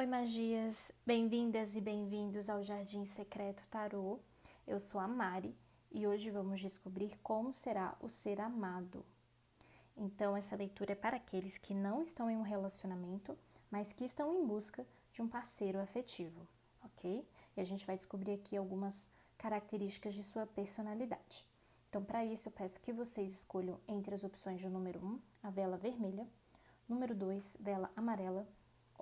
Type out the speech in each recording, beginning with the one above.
Oi, magias! Bem-vindas e bem-vindos ao Jardim Secreto Tarô. Eu sou a Mari e hoje vamos descobrir como será o ser amado. Então, essa leitura é para aqueles que não estão em um relacionamento, mas que estão em busca de um parceiro afetivo, ok? E a gente vai descobrir aqui algumas características de sua personalidade. Então, para isso, eu peço que vocês escolham entre as opções do número 1, a vela vermelha, número 2, vela amarela,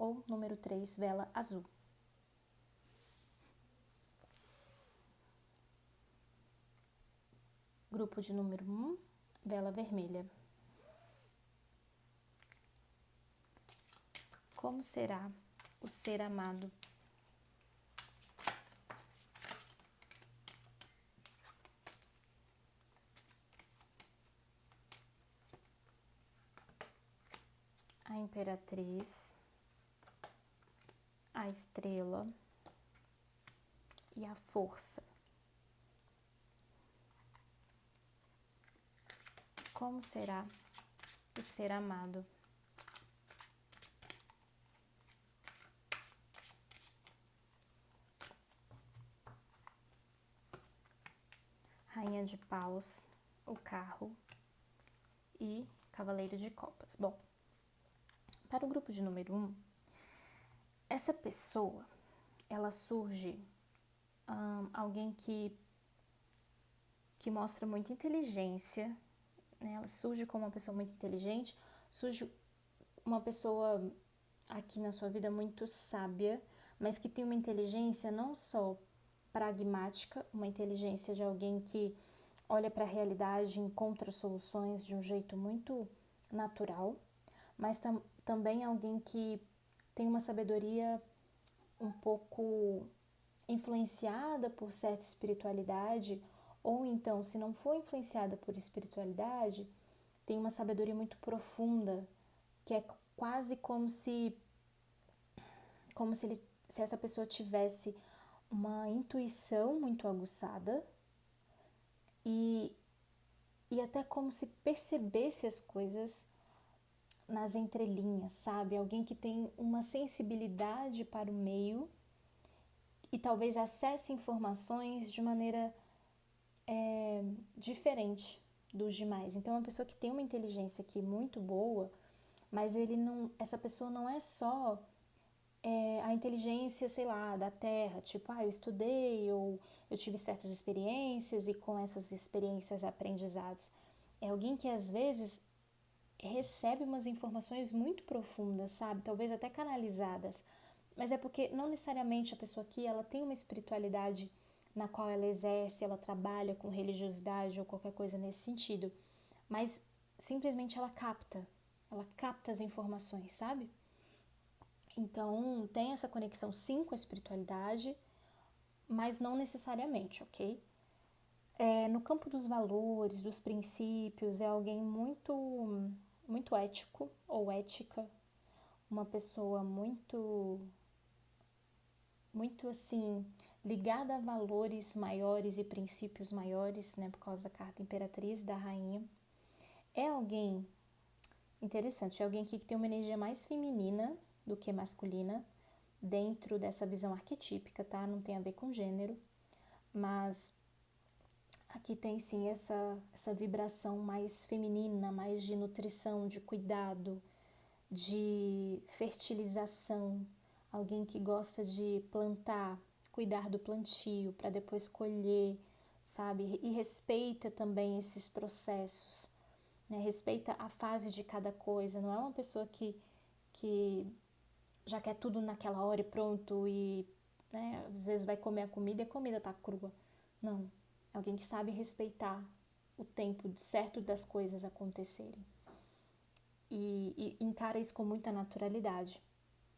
ou número 3, vela azul. Grupo de número 1, vela vermelha. Como será o ser amado? A imperatriz, a estrela e a força. Como será o ser amado? Rainha de paus, o carro e cavaleiro de copas. Bom, para o grupo de número 1, essa pessoa, ela surge alguém que mostra muita inteligência, né? Ela surge como uma pessoa muito inteligente, surge uma pessoa aqui na sua vida muito sábia, mas que tem uma inteligência não só pragmática, uma inteligência de alguém que olha para a realidade e encontra soluções de um jeito muito natural, mas também alguém que tem uma sabedoria um pouco influenciada por certa espiritualidade, ou então, se não for influenciada por espiritualidade, tem uma sabedoria muito profunda, que é quase se essa pessoa tivesse uma intuição muito aguçada e até como se percebesse as coisas nas entrelinhas, sabe? Alguém que tem uma sensibilidade para o meio e talvez acesse informações de maneira diferente dos demais. Então, é uma pessoa que tem uma inteligência aqui muito boa, mas essa pessoa não é só a inteligência, sei lá, da Terra, tipo, eu estudei ou eu tive certas experiências e com essas experiências aprendizados. É alguém que às vezes recebe umas informações muito profundas, sabe? Talvez até canalizadas, mas é porque não necessariamente a pessoa aqui, ela tem uma espiritualidade na qual ela exerce, ela trabalha com religiosidade ou qualquer coisa nesse sentido, mas simplesmente ela capta as informações, sabe? Então, tem essa conexão sim com a espiritualidade, mas não necessariamente, ok? No campo dos valores, dos princípios, é alguém muito ético ou ética, uma pessoa muito assim, ligada a valores maiores e princípios maiores, né, por causa da carta imperatriz da rainha. É alguém interessante, é alguém que tem uma energia mais feminina do que masculina, dentro dessa visão arquetípica, tá? Não tem a ver com gênero, mas aqui tem sim essa vibração mais feminina, mais de nutrição, de cuidado, de fertilização, alguém que gosta de plantar, cuidar do plantio para depois colher, sabe? E respeita também esses processos, né? Respeita a fase de cada coisa, não é uma pessoa que já quer tudo naquela hora e pronto e, né, às vezes vai comer a comida e a comida tá crua. Não, é alguém que sabe respeitar o tempo certo das coisas acontecerem e encara isso com muita naturalidade.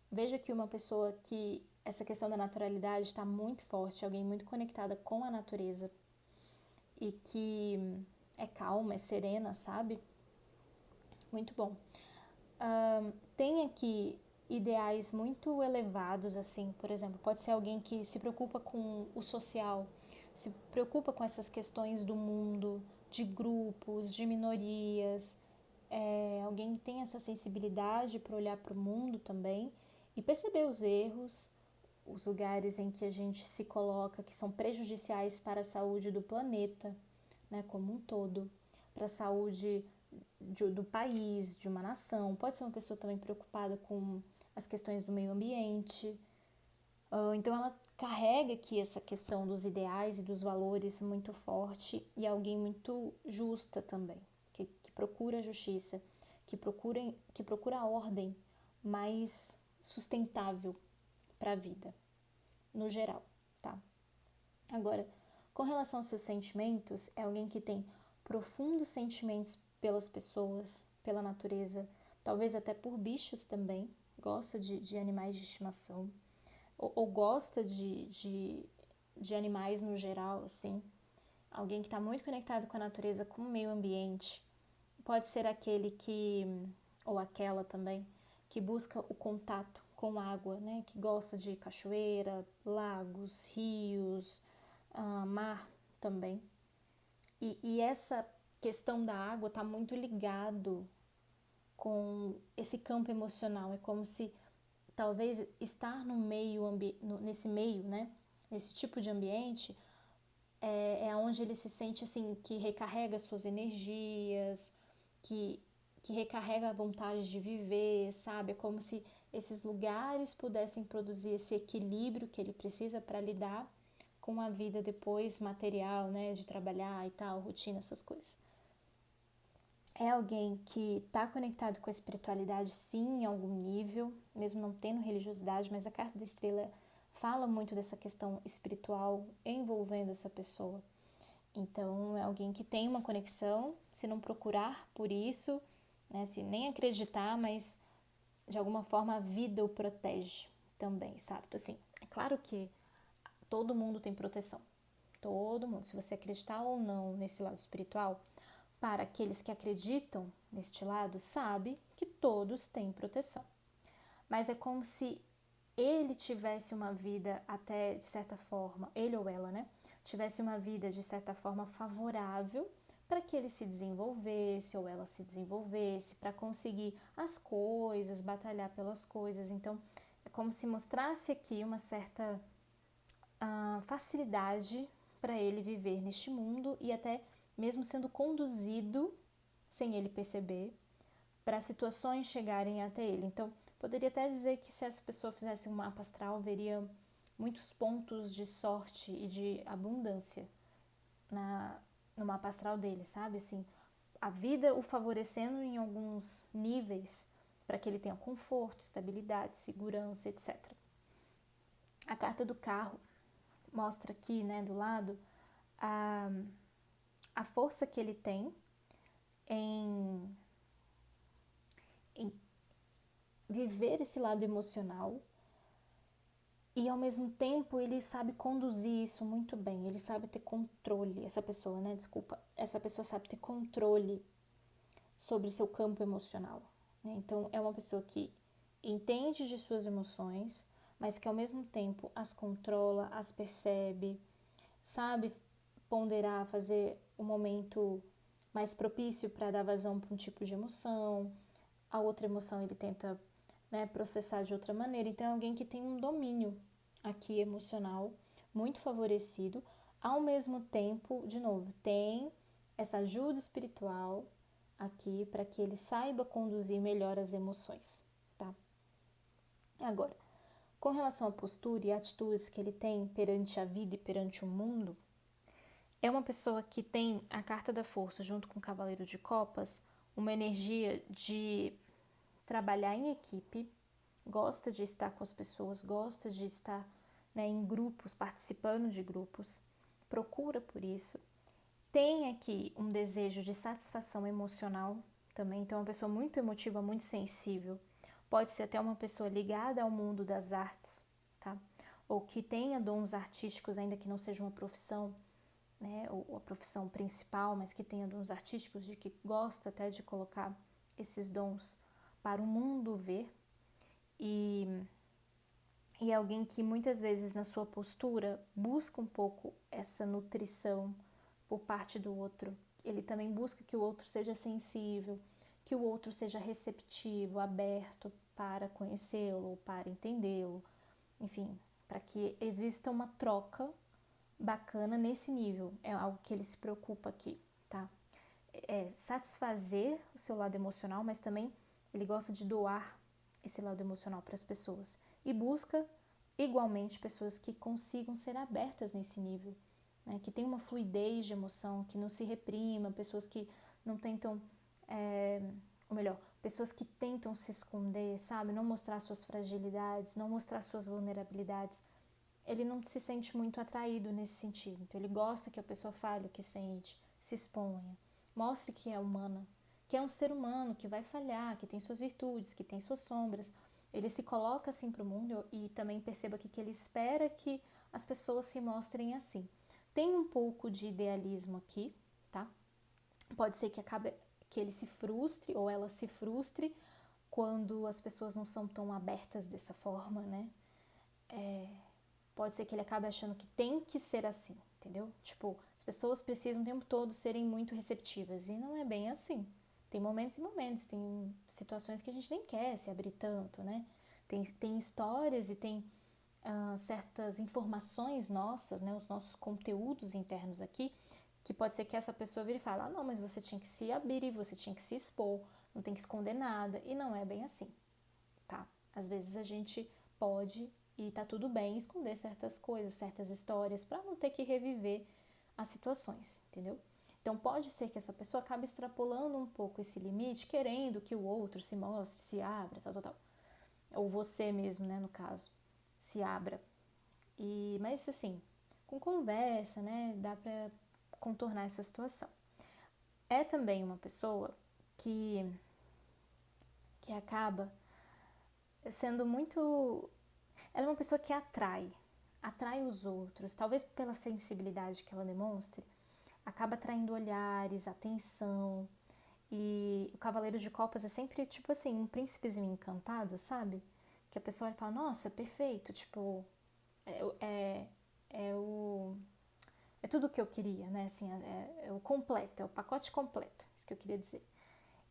Veja que uma pessoa que essa questão da naturalidade está muito forte, alguém muito conectada com a natureza e que é calma, é serena, sabe? Muito bom. Tem aqui ideais muito elevados, assim, por exemplo, pode ser alguém que se preocupa com o social, se preocupa com essas questões do mundo, de grupos, de minorias, alguém que tem essa sensibilidade para olhar para o mundo também e perceber os erros, os lugares em que a gente se coloca que são prejudiciais para a saúde do planeta, né, como um todo, para a saúde do país, de uma nação. Pode ser uma pessoa também preocupada com as questões do meio ambiente. Então ela carrega aqui essa questão dos ideais e dos valores muito forte e é alguém muito justa também, que procura a justiça, que procura a ordem mais sustentável para a vida, no geral, tá? Agora, com relação aos seus sentimentos, é alguém que tem profundos sentimentos pelas pessoas, pela natureza, talvez até por bichos também, gosta de animais de estimação, ou gosta de animais no geral, assim. Alguém que está muito conectado com a natureza, com o meio ambiente. Pode ser aquele que, ou aquela também, que busca o contato com água, né? Que gosta de cachoeira, lagos, rios, mar também. E essa questão da água está muito ligado com esse campo emocional. É como se talvez estar no meio, nesse meio, né? Nesse tipo de ambiente é onde ele se sente assim que recarrega suas energias, que recarrega a vontade de viver, sabe? É como se esses lugares pudessem produzir esse equilíbrio que ele precisa para lidar com a vida depois material, né? De trabalhar e tal, rotina, essas coisas. É alguém que está conectado com a espiritualidade, sim, em algum nível, mesmo não tendo religiosidade, mas a carta da estrela fala muito dessa questão espiritual envolvendo essa pessoa. Então, é alguém que tem uma conexão, se não procurar por isso, né, se nem acreditar, mas de alguma forma a vida o protege também, sabe? Então, assim, é claro que todo mundo tem proteção. Todo mundo. Se você acreditar ou não nesse lado espiritual, para aqueles que acreditam neste lado, sabe que todos têm proteção. Mas é como se ele tivesse uma vida até, de certa forma, ele ou ela, né? Tivesse uma vida, de certa forma, favorável para que ele se desenvolvesse ou ela se desenvolvesse, para conseguir as coisas, batalhar pelas coisas. Então, é como se mostrasse aqui uma certa facilidade para ele viver neste mundo e até mesmo sendo conduzido, sem ele perceber, para situações chegarem até ele. Então, poderia até dizer que se essa pessoa fizesse um mapa astral, veria muitos pontos de sorte e de abundância no mapa astral dele, sabe? Assim, a vida o favorecendo em alguns níveis para que ele tenha conforto, estabilidade, segurança, etc. A carta do carro mostra aqui, né, do lado, a força que ele tem em viver esse lado emocional e ao mesmo tempo ele sabe conduzir isso muito bem, ele sabe ter controle, essa pessoa, né, desculpa, essa pessoa sabe ter controle sobre seu campo emocional, né? Então é uma pessoa que entende de suas emoções, mas que ao mesmo tempo as controla, as percebe, sabe ponderar, fazer um momento mais propício para dar vazão para um tipo de emoção, a outra emoção ele tenta, né, processar de outra maneira. Então é alguém que tem um domínio aqui emocional muito favorecido, ao mesmo tempo, de novo, tem essa ajuda espiritual aqui para que ele saiba conduzir melhor as emoções, tá? Agora, com relação à postura e atitudes que ele tem perante a vida e perante o mundo, é uma pessoa que tem a carta da força junto com o cavaleiro de copas, uma energia de trabalhar em equipe, gosta de estar com as pessoas, gosta de estar, né, em grupos, participando de grupos, procura por isso. Tem aqui um desejo de satisfação emocional também, então é uma pessoa muito emotiva, muito sensível. Pode ser até uma pessoa ligada ao mundo das artes, tá? Ou que tenha dons artísticos, ainda que não seja uma profissão, né, ou a profissão principal, mas que tenha dons artísticos, de que gosta até de colocar esses dons para o mundo ver. E é alguém que muitas vezes na sua postura busca um pouco essa nutrição por parte do outro. Ele também busca que o outro seja sensível, que o outro seja receptivo, aberto para conhecê-lo, ou para entendê-lo, enfim, para que exista uma troca bacana nesse nível. É algo que ele se preocupa aqui, tá? É satisfazer o seu lado emocional, mas também ele gosta de doar esse lado emocional para as pessoas e busca igualmente pessoas que consigam ser abertas nesse nível, né? Que tenham uma fluidez de emoção, que não se reprima, pessoas que não tentam, ou melhor, pessoas que tentam se esconder, sabe? Não mostrar suas fragilidades, não mostrar suas vulnerabilidades. Ele não se sente muito atraído nesse sentido. Então, ele gosta que a pessoa fale o que sente, se exponha, mostre que é humana, que é um ser humano, que vai falhar, que tem suas virtudes, que tem suas sombras. Ele se coloca assim para o mundo e também perceba que ele espera que as pessoas se mostrem assim. Tem um pouco de idealismo aqui, tá? Pode ser que ele se frustre ou ela se frustre quando as pessoas não são tão abertas dessa forma, né? Pode ser que ele acabe achando que tem que ser assim, entendeu? Tipo, as pessoas precisam o tempo todo serem muito receptivas e não é bem assim. Tem momentos e momentos, tem situações que a gente nem quer se abrir tanto, né? Tem histórias e tem certas informações nossas, né? Os nossos conteúdos internos aqui, que pode ser que essa pessoa vire e fale, não, mas você tinha que se abrir, você tinha que se expor, não tem que esconder nada, e não é bem assim, tá? Às vezes a gente pode e tá tudo bem esconder certas coisas, certas histórias, para não ter que reviver as situações, entendeu? Então pode ser que essa pessoa acabe extrapolando um pouco esse limite, querendo que o outro se mostre, se abra, tal. Ou você mesmo, né, no caso, se abra. Mas assim, com conversa, né, dá pra contornar essa situação. É também uma pessoa que acaba sendo muito... Ela é uma pessoa que atrai os outros, talvez pela sensibilidade que ela demonstre, acaba atraindo olhares, atenção. E o Cavaleiro de Copas é sempre, tipo assim, um príncipezinho encantado, sabe? Que a pessoa fala, nossa, perfeito, tipo, é, é o... É tudo o que eu queria, né? Assim, é o completo, é o pacote completo, isso que eu queria dizer.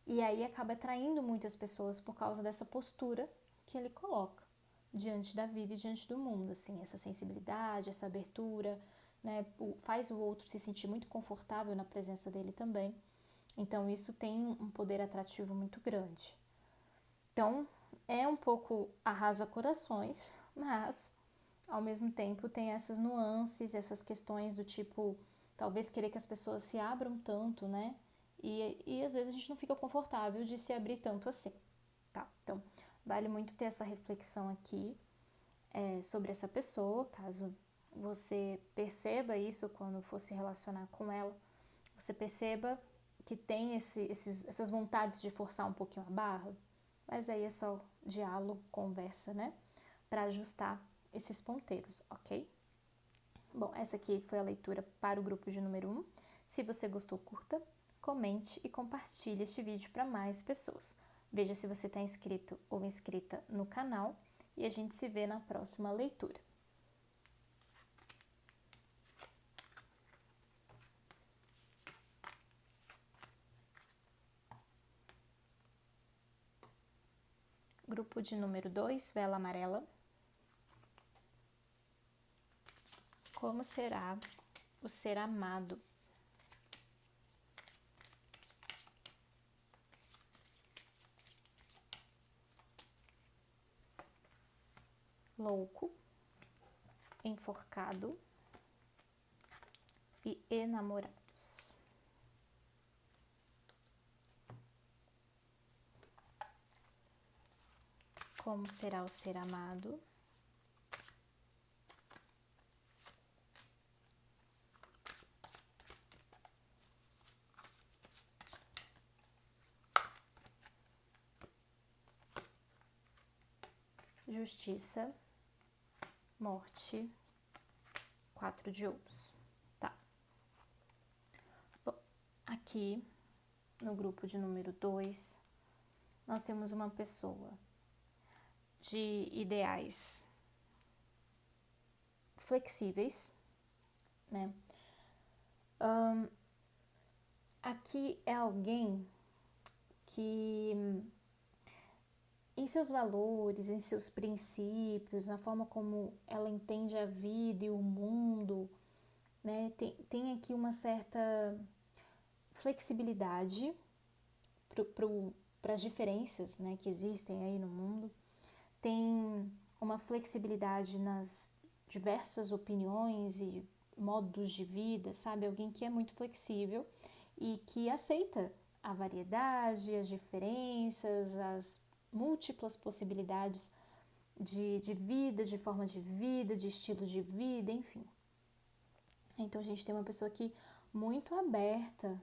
E aí acaba atraindo muitas pessoas por causa dessa postura que ele coloca diante da vida e diante do mundo, assim, essa sensibilidade, essa abertura, né, faz o outro se sentir muito confortável na presença dele também. Então isso tem um poder atrativo muito grande. Então é um pouco arrasa corações, mas ao mesmo tempo tem essas nuances, essas questões do tipo, talvez querer que as pessoas se abram tanto, né? E às vezes a gente não fica confortável de se abrir tanto assim, tá? Então vale muito ter essa reflexão aqui sobre essa pessoa, caso você perceba isso quando for se relacionar com ela, você perceba que tem essas vontades de forçar um pouquinho a barra, mas aí é só diálogo, conversa, né? Para ajustar esses ponteiros, ok? Bom, essa aqui foi a leitura para o grupo de número 1. Se você gostou, curta, comente e compartilhe este vídeo para mais pessoas. Veja se você está inscrito ou inscrita no canal e a gente se vê na próxima leitura. Grupo de número 2, vela amarela. Como será o ser amado? Louco, enforcado e enamorados. Como será o ser amado? Justiça, morte, 4 de ouros. Tá. Bom, aqui no grupo de número 2, nós temos uma pessoa de ideais flexíveis, né? Aqui é alguém que em seus valores, em seus princípios, na forma como ela entende a vida e o mundo, né? Tem aqui uma certa flexibilidade para as diferenças, né, que existem aí no mundo. Tem uma flexibilidade nas diversas opiniões e modos de vida, sabe? Alguém que é muito flexível e que aceita a variedade, as diferenças, as múltiplas possibilidades de vida, de forma de vida, de estilo de vida, enfim. Então a gente tem uma pessoa aqui muito aberta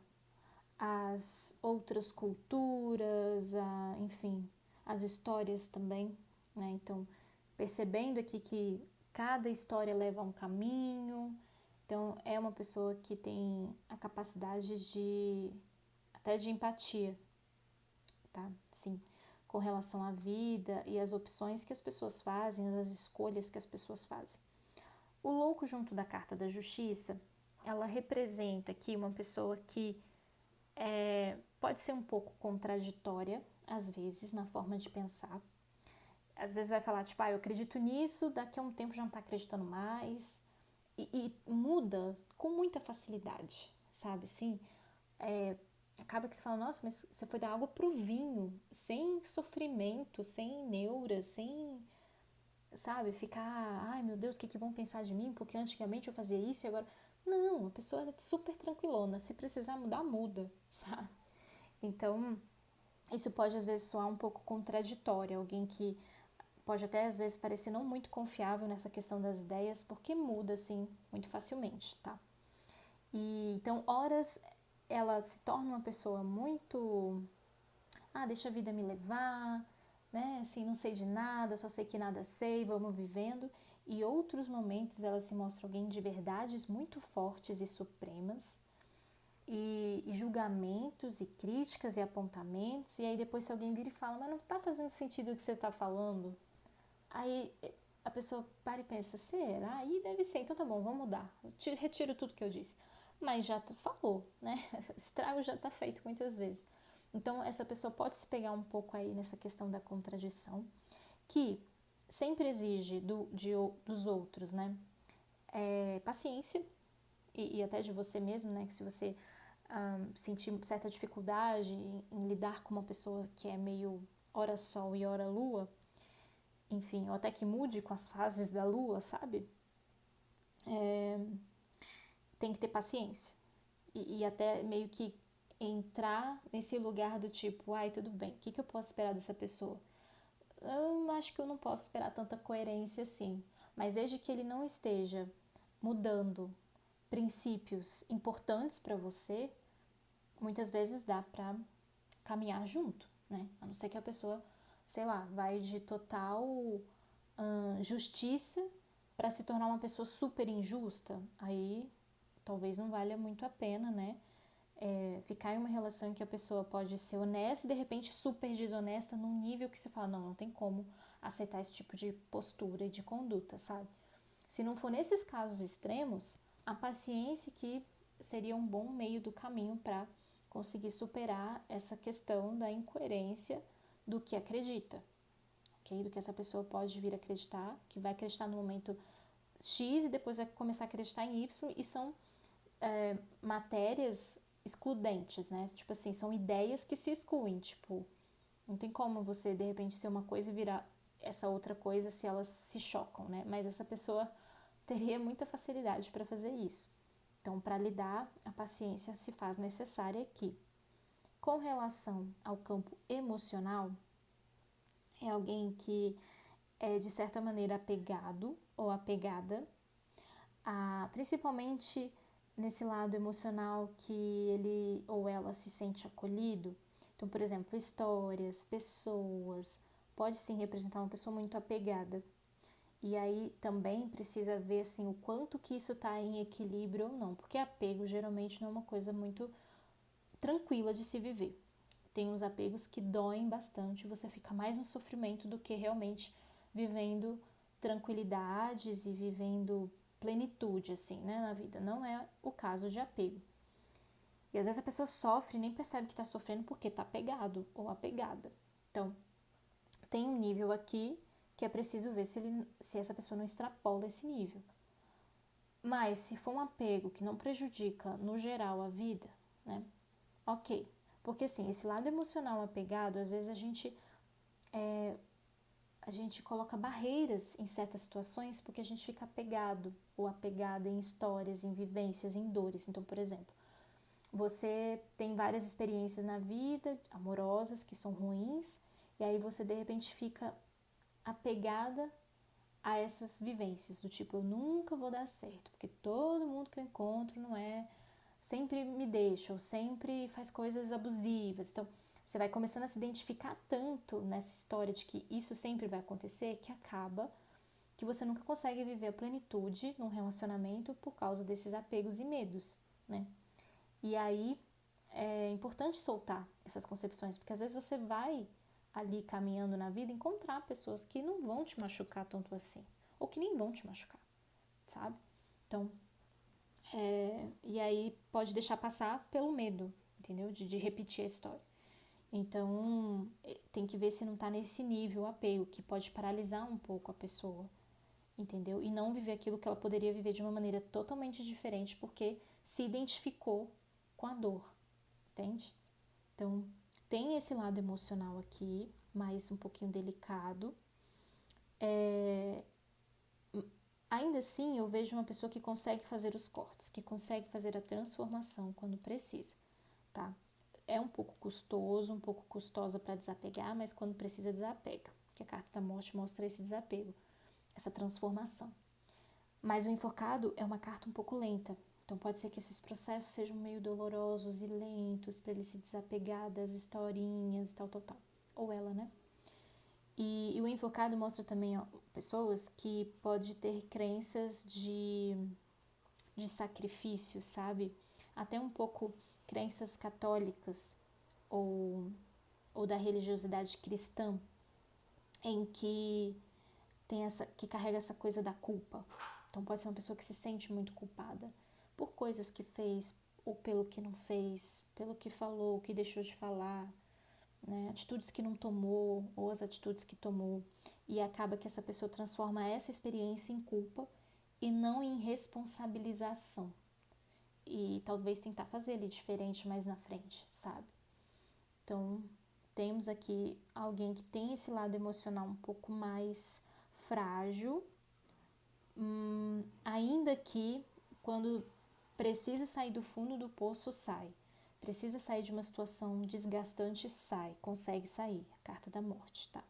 às outras culturas, enfim, as histórias também, né? Então, percebendo aqui que cada história leva a um caminho, então é uma pessoa que tem a capacidade até de empatia, tá? Sim, com relação à vida e às opções que as pessoas fazem, as escolhas que as pessoas fazem. O louco junto da carta da justiça, ela representa aqui uma pessoa que pode ser um pouco contraditória, às vezes, na forma de pensar. Às vezes vai falar, tipo, eu acredito nisso, daqui a um tempo já não tá acreditando mais. E muda com muita facilidade, sabe? Assim, acaba que você fala, nossa, mas você foi dar água pro vinho, sem sofrimento, sem neura, sem, sabe, ficar, ai meu Deus, o que vão pensar de mim? Porque antigamente eu fazia isso e agora... Não, a pessoa é super tranquilona, se precisar mudar, muda, sabe? Então, isso pode às vezes soar um pouco contraditório, alguém que pode até às vezes parecer não muito confiável nessa questão das ideias, porque muda assim muito facilmente, tá? E então, horas ela se torna uma pessoa muito, deixa a vida me levar, né? Assim, não sei de nada, só sei que nada sei, vamos vivendo. E outros momentos ela se mostra alguém de verdades muito fortes e supremas, e julgamentos e críticas e apontamentos, e aí depois se alguém vira e fala, mas não tá fazendo sentido o que você tá falando, aí a pessoa para e pensa, será? Aí deve ser, então tá bom, vamos mudar, retiro tudo que eu disse, mas já falou, né? O estrago já tá feito muitas vezes. Então essa pessoa pode se pegar um pouco aí nessa questão da contradição, que sempre exige dos outros, né? Paciência, e até de você mesmo, né? Que se você sentir certa dificuldade em lidar com uma pessoa que é meio hora sol e hora lua, enfim, ou até que mude com as fases da lua, sabe? Tem que ter paciência. E até meio que entrar nesse lugar do tipo, ai, tudo bem, o que eu posso esperar dessa pessoa? Eu acho que eu não posso esperar tanta coerência assim. Mas desde que ele não esteja mudando princípios importantes para você, muitas vezes dá para caminhar junto, né? A não ser que a pessoa, sei lá, vai de total justiça para se tornar uma pessoa super injusta, aí talvez não valha muito a pena, né? Ficar em uma relação em que a pessoa pode ser honesta e de repente super desonesta num nível que você fala, não tem como aceitar esse tipo de postura e de conduta, sabe? Se não for nesses casos extremos, a paciência que seria um bom meio do caminho para conseguir superar essa questão da incoerência do que acredita, ok? Do que essa pessoa pode vir a acreditar, que vai acreditar no momento X e depois vai começar a acreditar em Y, e são matérias excludentes, né? Tipo assim, são ideias que se excluem, tipo, não tem como você de repente ser uma coisa e virar essa outra coisa se elas se chocam, né? Mas essa pessoa teria muita facilidade para fazer isso. Então, para lidar, a paciência se faz necessária aqui. Com relação ao campo emocional, é alguém que é de certa maneira apegado ou apegada, principalmente nesse lado emocional que ele ou ela se sente acolhido. Então, por exemplo, histórias, pessoas, pode sim representar uma pessoa muito apegada. E aí também precisa ver assim o quanto que isso está em equilíbrio ou não, porque apego geralmente não é uma coisa muito tranquila de se viver. Tem uns apegos que doem bastante, você fica mais no sofrimento do que realmente vivendo tranquilidades e vivendo plenitude, assim, né, na vida. Não é o caso de apego. E às vezes a pessoa sofre e nem percebe que está sofrendo porque está apegado ou apegada. Então, tem um nível aqui que é preciso ver se essa pessoa não extrapola esse nível. Mas se for um apego que não prejudica, no geral, a vida, né? Ok. Porque assim, esse lado emocional apegado, às vezes a gente coloca barreiras em certas situações porque a gente fica apegado ou apegada em histórias, em vivências, em dores. Então, por exemplo, você tem várias experiências na vida amorosas que são ruins, e aí você de repente fica apegada a essas vivências, do tipo, eu nunca vou dar certo, porque todo mundo que eu encontro não é, sempre me deixa, ou sempre faz coisas abusivas. Então, você vai começando a se identificar tanto nessa história de que isso sempre vai acontecer, que acaba que você nunca consegue viver a plenitude num relacionamento por causa desses apegos e medos, né? E aí é importante soltar essas concepções, porque às vezes você vai ali caminhando na vida encontrar pessoas que não vão te machucar tanto assim, ou que nem vão te machucar, sabe? Então, e aí pode deixar passar pelo medo, entendeu? De repetir a história. Então, tem que ver se não tá nesse nível apego, que pode paralisar um pouco a pessoa, entendeu? E não viver aquilo que ela poderia viver de uma maneira totalmente diferente, porque se identificou com a dor, entende? Então, tem esse lado emocional aqui, mas um pouquinho delicado. Ainda assim, eu vejo uma pessoa que consegue fazer os cortes, que consegue fazer a transformação quando precisa, tá? É um pouco custoso, um pouco custosa para desapegar, mas quando precisa, desapega. Que a carta da morte mostra esse desapego, essa transformação. Mas o enforcado é uma carta um pouco lenta, então pode ser que esses processos sejam meio dolorosos e lentos para ele se desapegar das historinhas, tal. Ou ela, né? E o enforcado mostra também, ó, pessoas que pode ter crenças de sacrifício, sabe? Até um pouco crenças católicas ou, ou da religiosidade cristã, em que que carrega essa coisa da culpa. Então pode ser uma pessoa que se sente muito culpada por coisas que fez ou pelo que não fez, pelo que falou, o que deixou de falar, né? Atitudes que não tomou ou as atitudes que tomou. E acaba que essa pessoa transforma essa experiência em culpa e não em responsabilização. E talvez tentar fazer ele diferente mais na frente, sabe? Então, temos aqui alguém que tem esse lado emocional um pouco mais frágil, ainda que quando precisa sair do fundo do poço, sai. Precisa sair de uma situação desgastante, sai. Consegue sair. A carta da morte, tá?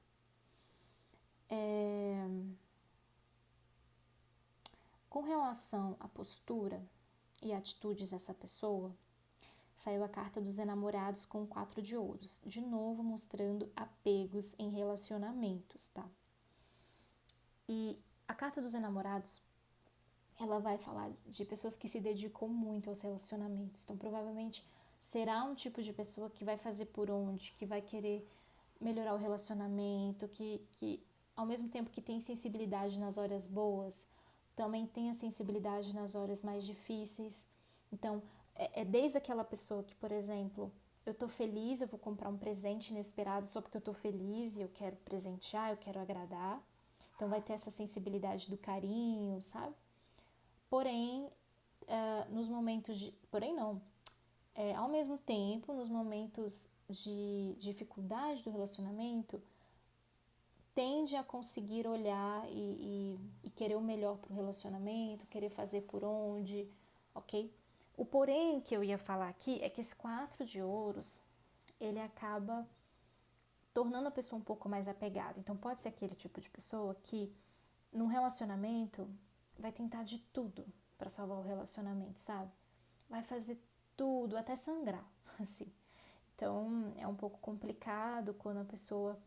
Com relação à postura e atitudes dessa pessoa, saiu a carta dos enamorados com 4 de ouros, de novo mostrando apegos em relacionamentos, tá? E a carta dos enamorados, ela vai falar de pessoas que se dedicam muito aos relacionamentos, então provavelmente será um tipo de pessoa que vai fazer por onde, que vai querer melhorar o relacionamento, que ao mesmo tempo que tem sensibilidade nas horas boas, também tem a sensibilidade nas horas mais difíceis. Então, é desde aquela pessoa que, por exemplo, eu tô feliz, eu vou comprar um presente inesperado só porque eu tô feliz e eu quero presentear, eu quero agradar. Então, vai ter essa sensibilidade do carinho, sabe? Porém, nos momentos de... Porém, não. Ao mesmo tempo, nos momentos de dificuldade do relacionamento, tende a conseguir olhar e querer o melhor para o relacionamento, querer fazer por onde, ok? O porém que eu ia falar aqui é que esse 4 de ouros, ele acaba tornando a pessoa um pouco mais apegada. Então pode ser aquele tipo de pessoa que num relacionamento vai tentar de tudo para salvar o relacionamento, sabe? Vai fazer tudo, até sangrar, assim. Então é um pouco complicado quando a pessoa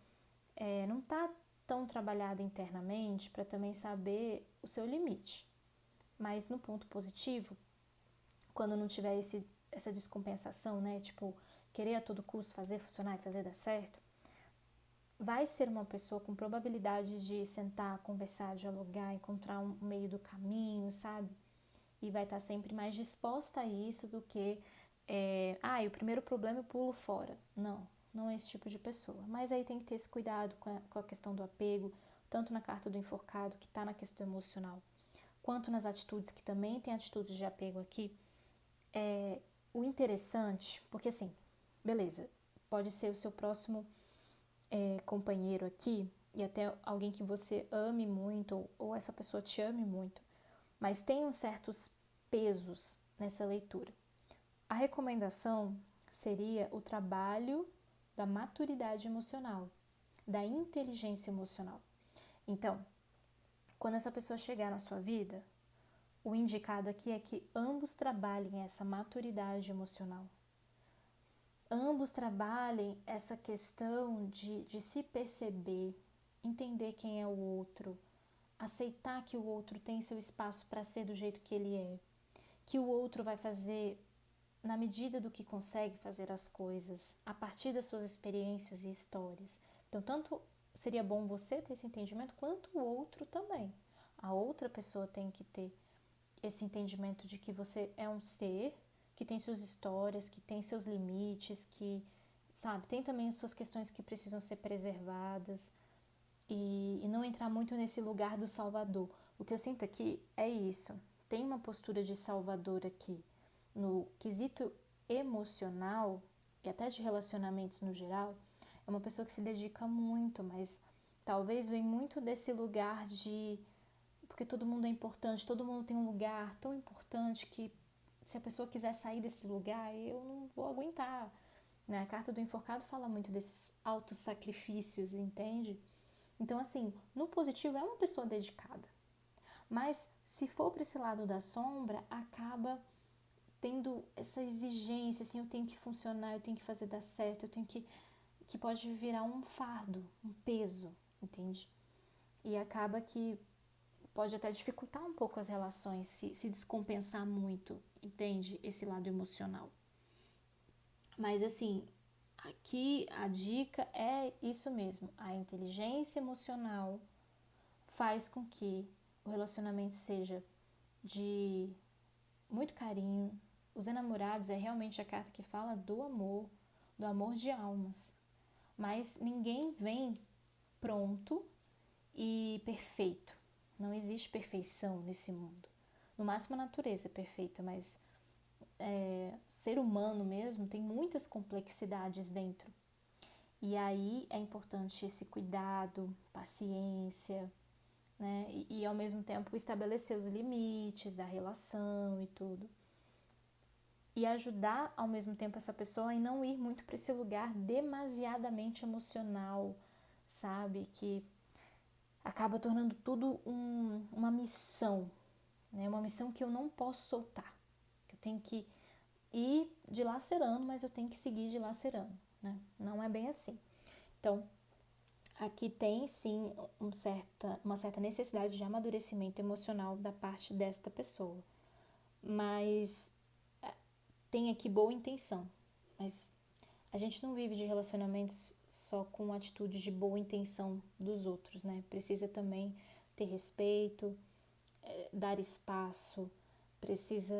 não tá tão trabalhada internamente para também saber o seu limite. Mas no ponto positivo, quando não tiver essa descompensação, né? Tipo, querer a todo custo fazer funcionar e fazer dar certo, vai ser uma pessoa com probabilidade de sentar, conversar, dialogar, encontrar um meio do caminho, sabe? E vai estar sempre mais disposta a isso do que o primeiro problema eu pulo fora. Não. não é esse tipo de pessoa. Mas aí tem que ter esse cuidado com a questão do apego, tanto na carta do enforcado, que está na questão emocional, quanto nas atitudes, que também tem atitudes de apego aqui. O interessante, porque assim, beleza, pode ser o seu próximo companheiro aqui, e até alguém que você ame muito, ou essa pessoa te ame muito, mas tem uns certos pesos nessa leitura. A recomendação seria o trabalho da maturidade emocional, da inteligência emocional. Então, quando essa pessoa chegar na sua vida, o indicado aqui é que ambos trabalhem essa maturidade emocional. Ambos trabalhem essa questão de se perceber, entender quem é o outro, aceitar que o outro tem seu espaço para ser do jeito que ele é, que o outro vai fazer na medida do que consegue fazer as coisas, a partir das suas experiências e histórias. Então, tanto seria bom você ter esse entendimento, quanto o outro também. A outra pessoa tem que ter esse entendimento de que você é um ser que tem suas histórias, que tem seus limites, que, sabe, tem também as suas questões que precisam ser preservadas e não entrar muito nesse lugar do salvador. O que eu sinto aqui é isso. Tem uma postura de salvador aqui no quesito emocional e até de relacionamentos no geral. É uma pessoa que se dedica muito, mas talvez vem muito desse lugar de porque todo mundo é importante, todo mundo tem um lugar tão importante que se a pessoa quiser sair desse lugar, eu não vou aguentar. Né? A carta do enforcado fala muito desses autos sacrifícios, entende? Então, assim, no positivo é uma pessoa dedicada. Mas se for para esse lado da sombra, acaba tendo essa exigência, assim, eu tenho que funcionar, eu tenho que fazer dar certo, eu tenho que pode virar um fardo, um peso, entende? E acaba que pode até dificultar um pouco as relações, se descompensar muito, entende? Esse lado emocional. Mas assim, aqui a dica é isso mesmo, a inteligência emocional faz com que o relacionamento seja de muito carinho. Os enamorados é realmente a carta que fala do amor de almas. Mas ninguém vem pronto e perfeito. Não existe perfeição nesse mundo. No máximo a natureza é perfeita, mas ser humano mesmo tem muitas complexidades dentro. E aí é importante esse cuidado, paciência, né? E ao mesmo tempo estabelecer os limites da relação e tudo. E ajudar ao mesmo tempo essa pessoa em não ir muito para esse lugar demasiadamente emocional, sabe? Que acaba tornando tudo uma missão, né? Uma missão que eu não posso soltar, que eu tenho que ir dilacerando, mas eu tenho que seguir dilacerando, né? Não é bem assim. Então, aqui tem sim uma certa necessidade de amadurecimento emocional da parte desta pessoa, mas tem aqui boa intenção, mas a gente não vive de relacionamentos só com atitudes de boa intenção dos outros, né? Precisa também ter respeito, dar espaço, precisa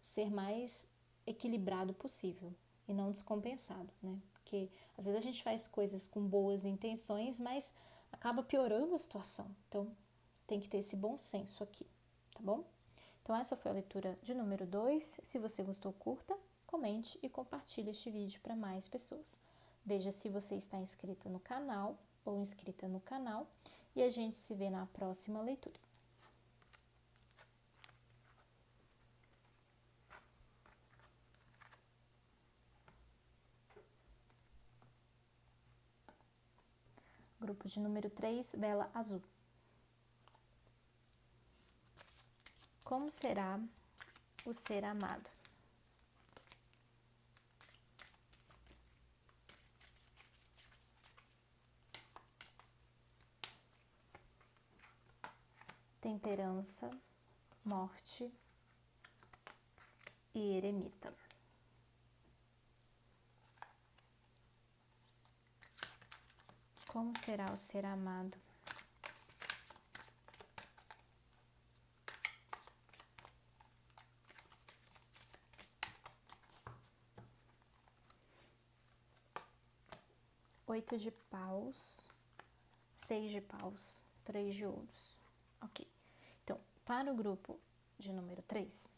ser mais equilibrado possível e não descompensado, né? Porque às vezes a gente faz coisas com boas intenções, mas acaba piorando a situação. Então tem que ter esse bom senso aqui, tá bom? Então essa foi a leitura de número 2. Se você gostou, curta, comente e compartilhe este vídeo para mais pessoas. Veja se você está inscrito no canal ou inscrita no canal e a gente se vê na próxima leitura. Grupo de número 3, Bela Azul. Como será o ser amado? Temperança, morte e eremita. Como será o ser amado? 8 de paus, 6 de paus, 3 de ouros. Ok. Então, para o grupo de número 3,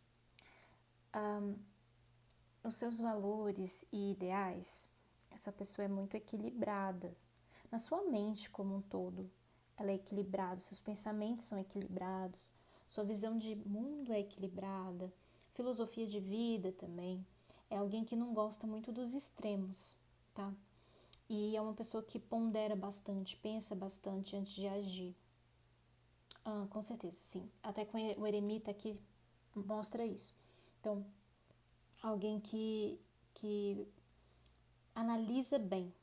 os seus valores e ideais, essa pessoa é muito equilibrada. Na sua mente como um todo, ela é equilibrada, seus pensamentos são equilibrados, sua visão de mundo é equilibrada, filosofia de vida também. É alguém que não gosta muito dos extremos, tá? E é uma pessoa que pondera bastante, pensa bastante antes de agir. Com certeza, sim. Até com o eremita aqui mostra isso. Então, alguém que analisa bem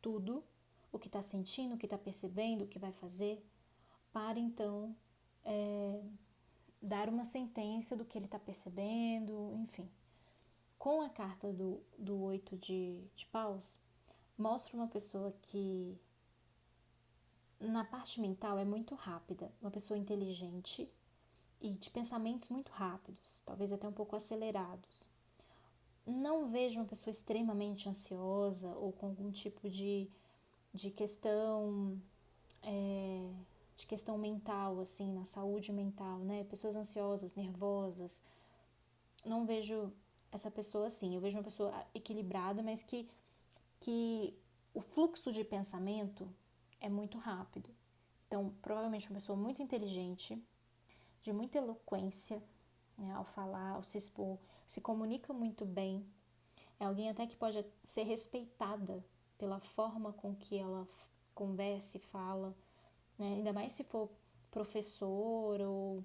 tudo, o que está sentindo, o que está percebendo, o que vai fazer, para então dar uma sentença do que ele está percebendo, enfim. Com a carta do 8 de paus, mostra uma pessoa que na parte mental é muito rápida, uma pessoa inteligente e de pensamentos muito rápidos, talvez até um pouco acelerados. Não vejo uma pessoa extremamente ansiosa ou com algum tipo de questão de questão mental, assim, na saúde mental, né? Pessoas ansiosas, nervosas. Não vejo essa pessoa assim. Eu vejo uma pessoa equilibrada, mas que o fluxo de pensamento é muito rápido. Então, provavelmente uma pessoa muito inteligente, de muita eloquência, né, ao falar, ao se expor, se comunica muito bem. É alguém até que pode ser respeitada pela forma com que ela conversa e fala, né? Ainda mais se for professor ou,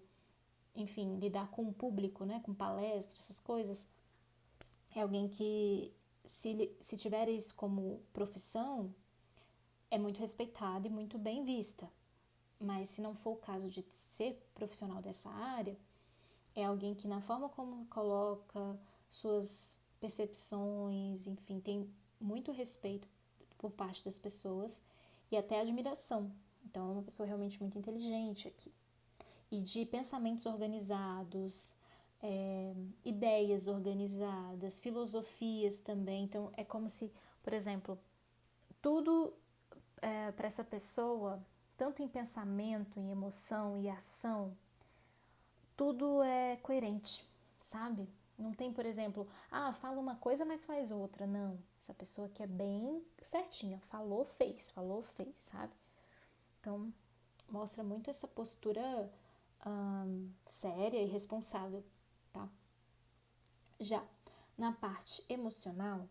enfim, lidar com o público, né? Com palestras, essas coisas. É alguém que, se tiver isso como profissão, é muito respeitada e muito bem vista. Mas se não for o caso de ser profissional dessa área, é alguém que na forma como coloca suas percepções, enfim, tem muito respeito por parte das pessoas e até admiração. Então é uma pessoa realmente muito inteligente aqui. E de pensamentos organizados, ideias organizadas, filosofias também. Então é como se, por exemplo, tudo para essa pessoa, tanto em pensamento, em emoção e ação, tudo é coerente, sabe? Não tem, por exemplo, fala uma coisa, mas faz outra. Não, essa pessoa que é bem certinha, falou, fez, sabe? Então, mostra muito essa postura séria e responsável, tá? Já na parte emocional,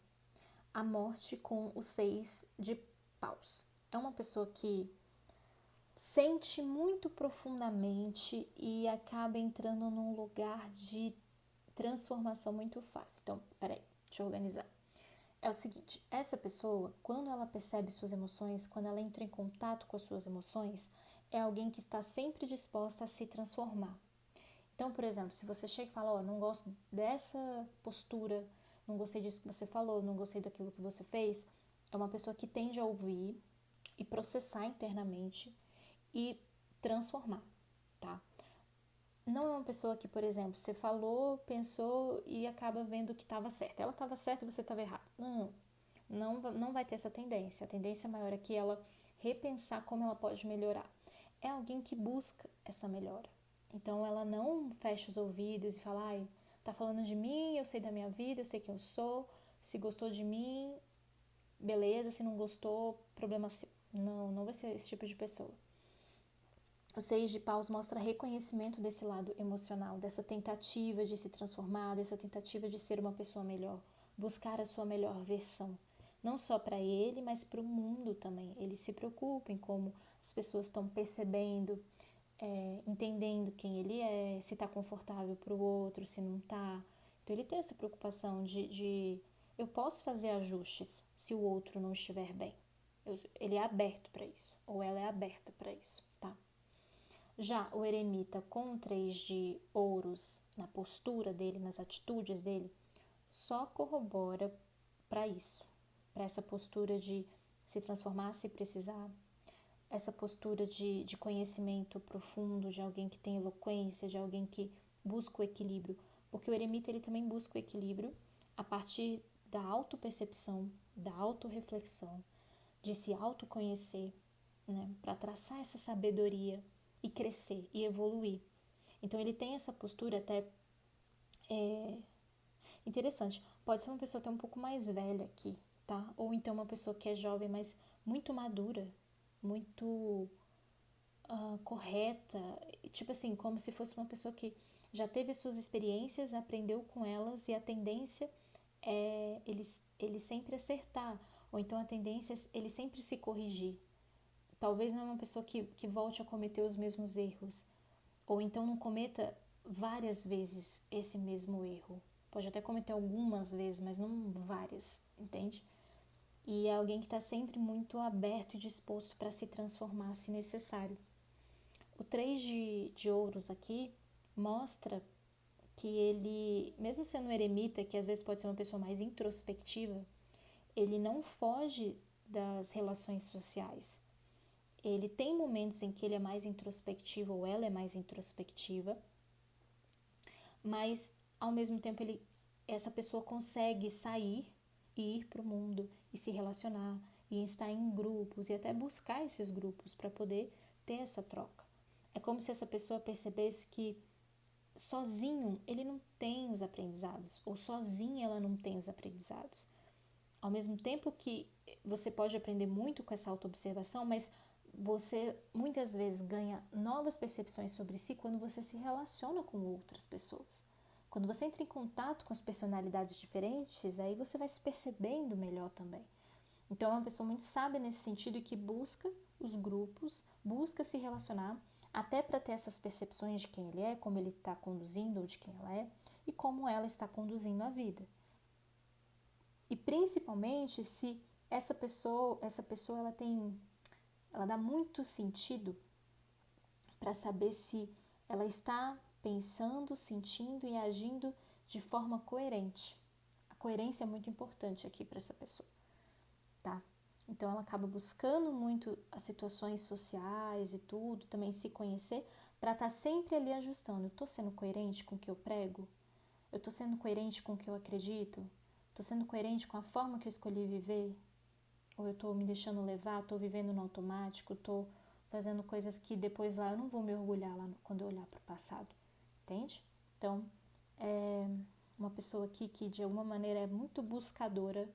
a morte com o 6 de paus. É uma pessoa que sente muito profundamente e acaba entrando num lugar de transformação muito fácil. Então, peraí, deixa eu organizar. É o seguinte, essa pessoa, quando ela percebe suas emoções, quando ela entra em contato com as suas emoções, é alguém que está sempre disposta a se transformar. Então, por exemplo, se você chega e fala, não gosto dessa postura, não gostei disso que você falou, não gostei daquilo que você fez, é uma pessoa que tende a ouvir e processar internamente e transformar, tá? Não é uma pessoa que, por exemplo, você falou, pensou e acaba vendo que estava certa. Ela estava certa e você estava errado. Não vai ter essa tendência. A tendência maior é que ela repensar como ela pode melhorar. É alguém que busca essa melhora. Então, ela não fecha os ouvidos e fala, tá falando de mim, eu sei da minha vida, eu sei quem eu sou, se gostou de mim, beleza, se não gostou, problema seu. Não vai ser esse tipo de pessoa. O 6 de paus mostra reconhecimento desse lado emocional, dessa tentativa de se transformar, dessa tentativa de ser uma pessoa melhor, buscar a sua melhor versão. Não só para ele, mas para o mundo também. Ele se preocupa em como as pessoas estão percebendo, entendendo quem ele é, se está confortável para o outro, se não está. Então ele tem essa preocupação de eu posso fazer ajustes se o outro não estiver bem. Ele é aberto para isso, ou ela é aberta para isso, tá? Já o eremita com 3 de ouros na postura dele, nas atitudes dele, só corrobora para isso, para essa postura de se transformar se precisar, essa postura de conhecimento profundo, de alguém que tem eloquência, de alguém que busca o equilíbrio, porque o eremita ele também busca o equilíbrio a partir da autopercepção, da autorreflexão, de se autoconhecer, né, para traçar essa sabedoria e crescer e evoluir. Então ele tem essa postura até interessante. Pode ser uma pessoa até um pouco mais velha aqui, tá? Ou então uma pessoa que é jovem, mas muito madura, muito correta, tipo assim, como se fosse uma pessoa que já teve suas experiências, aprendeu com elas e a tendência é ele sempre acertar, ou então a tendência é ele sempre se corrigir. Talvez não é uma pessoa que volte a cometer os mesmos erros, ou então não cometa várias vezes esse mesmo erro. Pode até cometer algumas vezes, mas não várias, entende? E é alguém que está sempre muito aberto e disposto para se transformar se necessário. O 3 de ouros aqui mostra que ele, mesmo sendo um eremita, que às vezes pode ser uma pessoa mais introspectiva, ele não foge das relações sociais. Ele tem momentos em que ele é mais introspectivo ou ela é mais introspectiva, mas ao mesmo tempo essa pessoa consegue sair e ir para o mundo e se relacionar e estar em grupos e até buscar esses grupos para poder ter essa troca. É como se essa pessoa percebesse que sozinho ele não tem os aprendizados, ou sozinha ela não tem os aprendizados. Ao mesmo tempo que você pode aprender muito com essa autoobservação, mas você muitas vezes ganha novas percepções sobre si quando você se relaciona com outras pessoas. Quando você entra em contato com as personalidades diferentes, aí você vai se percebendo melhor também. Então é uma pessoa muito sábia nesse sentido e que busca os grupos, busca se relacionar, até para ter essas percepções de quem ele é, como ele está conduzindo ou de quem ela é, e como ela está conduzindo a vida. E principalmente se essa pessoa ela dá muito sentido para saber se ela está pensando, sentindo e agindo de forma coerente. A coerência é muito importante aqui para essa pessoa, tá? Então ela acaba buscando muito as situações sociais e tudo, também se conhecer, para estar sempre ali ajustando. Eu estou sendo coerente com o que eu prego? Eu estou sendo coerente com o que eu acredito? Estou sendo coerente com a forma que eu escolhi viver? Ou eu estou me deixando levar, estou vivendo no automático, estou fazendo coisas que depois lá eu não vou me orgulhar lá quando eu olhar para o passado, entende? Então, é uma pessoa aqui que de alguma maneira é muito buscadora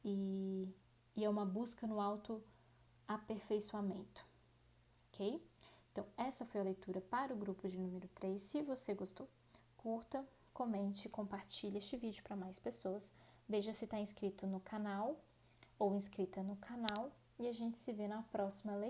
e é uma busca no autoaperfeiçoamento, ok? Então, essa foi a leitura para o grupo de número 3. Se você gostou, curta, comente, compartilhe este vídeo para mais pessoas. Veja se está inscrito no canal ou inscrita no canal e a gente se vê na próxima leitura.